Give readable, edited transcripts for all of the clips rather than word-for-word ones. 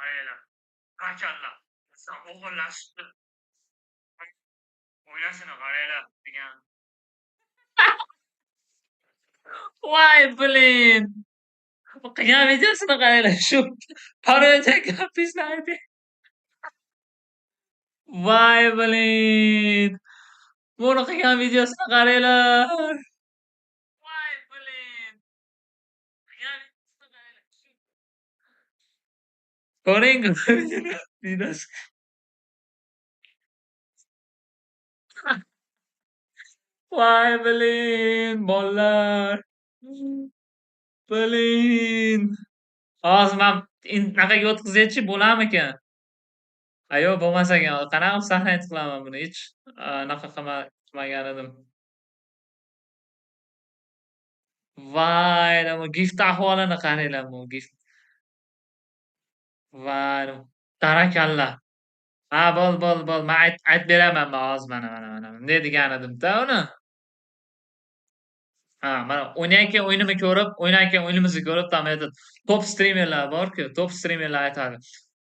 qaranglar, qakallar. Bizdan o'g'irlashibdi. O'ynashini qaranglar degan. Voy, blin! Qilgan videosini qaranglar. Shu parodiya gapingizni ayting. Voy, blin! Buni qilgan videosini qaranglar. Voy, blin! Qilgan videosini qaranglar. Ko'ring videosi. Voy, blin, bolalar. Blin. Hozir men anaqaga o'tkazaychi, bo'larmikan? Yo'q, bo'lmas ekan. Qanaqa qilib saqlanib qilaman buni? Hech anaqa qilmagan edim. Voy, bu gift ahvolini qaranglar, bu gift. Voy, barakalla. Ha, bo'ldi. Men aytib beraman hozir mana. Bunday degan edim-da uni. Ha, mana o'ynayotgan o'yinimni ko'rib, o'ynayotgan o'yinimizni ko'rib, там этот top strimerlar bor-ku, top strimerlar aytadi.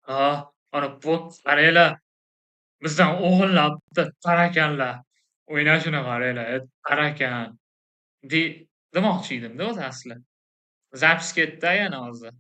Ha, mana bu qaranglar, bizdan o'g'irlabdi, barakalla. O'ynashini qaranglar, barakan. Demoqchi edimda o'zi asli. Zapis ketdi yana hozir.